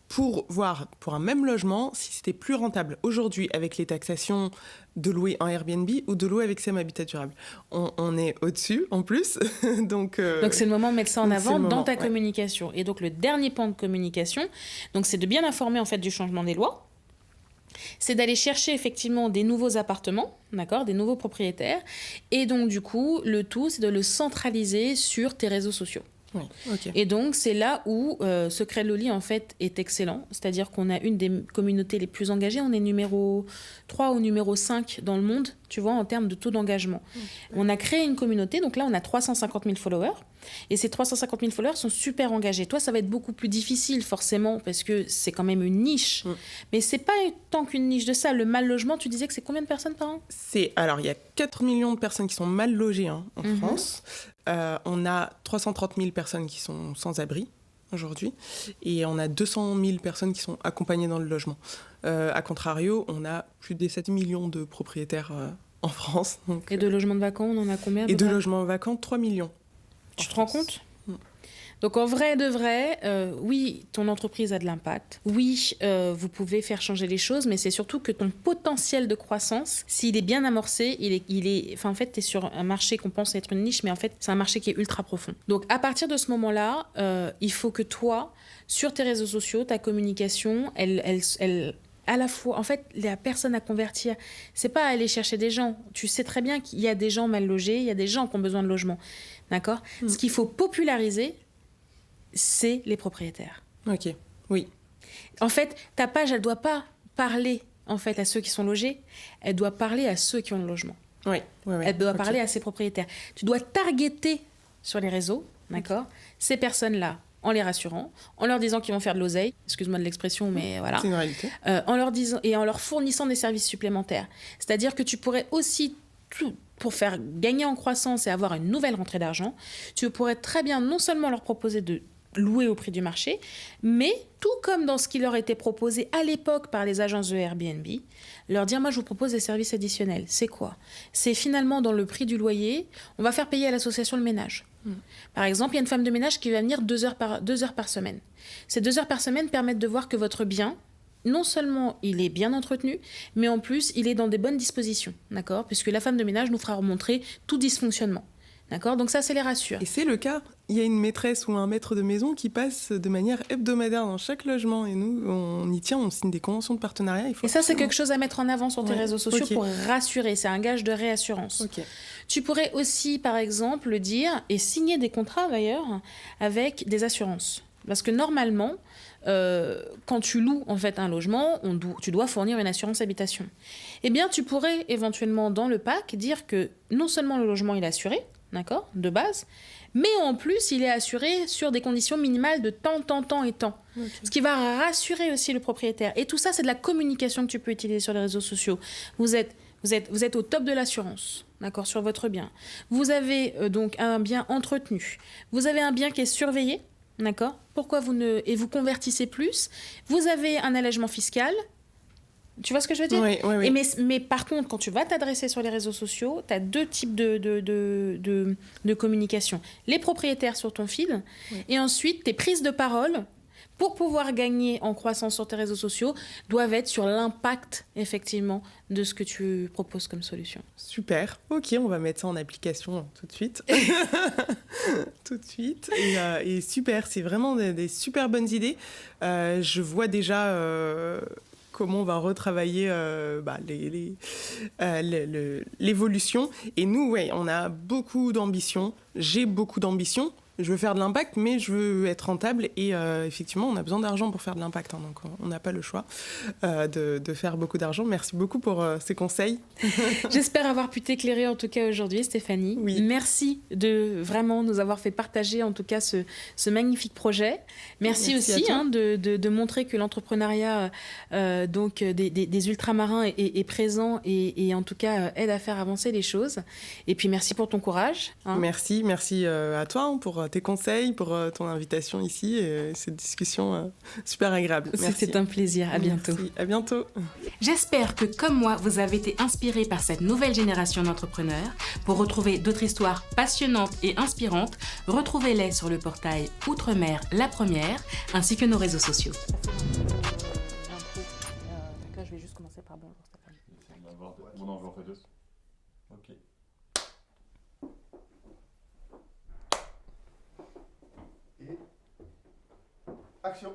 pour voir pour un même logement si c'était plus rentable aujourd'hui avec les taxations de louer en Airbnb ou de louer avec Sem Habitat Durable. On est au-dessus en plus. Donc c'est le moment de mettre ça en avant dans ta communication. Et donc le dernier pan de communication, donc, c'est de bien informer en fait du changement des lois. C'est d'aller chercher effectivement des nouveaux appartements, d'accord, des nouveaux propriétaires. Et donc, du coup, le tout, c'est de le centraliser sur tes réseaux sociaux. Oui, ok. Et donc, c'est là où Secret de Loli, en fait, est excellent. C'est-à-dire qu'on a une des communautés les plus engagées. On est numéro 3 ou numéro 5 dans le monde, tu vois, en termes de taux d'engagement. On a créé une communauté. Donc là, on a 350 000 followers. Et ces 350 000 followers sont super engagés. Toi, ça va être beaucoup plus difficile, forcément, parce que c'est quand même une niche. Mais c'est pas tant qu'une niche de ça. Le mal logement, tu disais que c'est combien de personnes par an ? Alors, il y a 4 millions de personnes qui sont mal logées en France. On a 330 000 personnes qui sont sans abri aujourd'hui. Et on a 200 000 personnes qui sont accompagnées dans le logement. A contrario, on a plus de 7 millions de propriétaires en France. Donc, et de logements de vacances, on en a combien ? Et de logements vacants, 3 millions. Tu te rends compte ? Donc en vrai de vrai, oui, ton entreprise a de l'impact. Oui, vous pouvez faire changer les choses, mais c'est surtout que ton potentiel de croissance, s'il est bien amorcé, enfin, en fait, tu es sur un marché qu'on pense être une niche, mais en fait, c'est un marché qui est ultra profond. Donc à partir de ce moment-là, il faut que toi, sur tes réseaux sociaux, ta communication, elle à la fois, en fait, la personne à convertir, c'est pas aller chercher des gens. Tu sais très bien qu'il y a des gens mal logés, il y a des gens qui ont besoin de logement. D'accord ? Ce qu'il faut populariser, c'est les propriétaires. Ok, oui. En fait, ta page, elle doit pas parler en fait à ceux qui sont logés, elle doit parler à ceux qui ont le logement. Oui. Elle doit parler à ses propriétaires. Tu dois targeter sur les réseaux, d'accord, ces personnes-là, en les rassurant, en leur disant qu'ils vont faire de l'oseille, excuse-moi de l'expression, mais voilà. C'est une réalité. En leur disant et en leur fournissant des services supplémentaires. C'est-à-dire que tu pourrais aussi pour faire gagner en croissance et avoir une nouvelle rentrée d'argent, tu pourrais très bien non seulement leur proposer de louer au prix du marché, mais tout comme dans ce qui leur était proposé à l'époque par les agences de Airbnb, leur dire, moi je vous propose des services additionnels. C'est quoi ? C'est finalement dans le prix du loyer, on va faire payer à l'association le ménage. Par exemple, il y a une femme de ménage qui va venir 2 heures par semaine. Ces 2 heures par semaine permettent de voir que votre bien, non seulement il est bien entretenu, mais en plus il est dans des bonnes dispositions, d'accord ? Puisque la femme de ménage nous fera remontrer tout dysfonctionnement. D'accord ? Donc ça les rassure. Et c'est le cas. Il y a une maîtresse ou un maître de maison qui passe de manière hebdomadaire dans chaque logement. Et nous, on y tient, on signe des conventions de partenariat. Et ça, c'est quelque chose à mettre en avant sur tes réseaux sociaux pour rassurer. C'est un gage de réassurance. Okay. Tu pourrais aussi, par exemple, le dire et signer des contrats d'ailleurs avec des assurances. Parce que normalement, quand tu loues en fait un logement, tu dois fournir une assurance habitation. Eh bien, tu pourrais éventuellement dans le pack dire que non seulement le logement est assuré, d'accord, de base, mais en plus, il est assuré sur des conditions minimales de temps et temps. Okay. Ce qui va rassurer aussi le propriétaire. Et tout ça, c'est de la communication que tu peux utiliser sur les réseaux sociaux. Vous êtes au top de l'assurance, d'accord, sur votre bien. Vous avez donc un bien entretenu. Vous avez un bien qui est surveillé, d'accord. Pourquoi et vous convertissez plus. Vous avez un allègement fiscal. Tu vois ce que je veux dire ? Oui. Et mais par contre, quand tu vas t'adresser sur les réseaux sociaux, tu as 2 types de communication. Les propriétaires sur ton feed, et ensuite tes prises de parole pour pouvoir gagner en croissance sur tes réseaux sociaux doivent être sur l'impact, effectivement, de ce que tu proposes comme solution. Super. Ok, on va mettre ça en application tout de suite. Tout de suite. Et super, c'est vraiment des super bonnes idées. Je vois déjà... comment on va retravailler l'évolution. Et nous, on a beaucoup d'ambition. J'ai beaucoup d'ambition. Je veux faire de l'impact, mais je veux être rentable. Et effectivement, on a besoin d'argent pour faire de l'impact. Donc, on n'a pas le choix de faire beaucoup d'argent. Merci beaucoup pour ces conseils. J'espère avoir pu t'éclairer, en tout cas, aujourd'hui, Stéphanie. Oui. Merci de vraiment nous avoir fait partager, en tout cas, ce magnifique projet. Merci aussi de montrer que l'entrepreneuriat des ultramarins est présent et en tout cas, aide à faire avancer les choses. Et puis, merci pour ton courage. Merci à toi pour tes conseils, pour ton invitation ici et cette discussion super agréable. C'était un plaisir. À bientôt. Merci. À bientôt. J'espère que, comme moi, vous avez été inspirés par cette nouvelle génération d'entrepreneurs. Pour retrouver d'autres histoires passionnantes et inspirantes, retrouvez-les sur le portail Outre-mer La Première, ainsi que nos réseaux sociaux. D'accord, je vais juste commencer par bonjour Stéphanie. On en fait 2. Ok. Et action.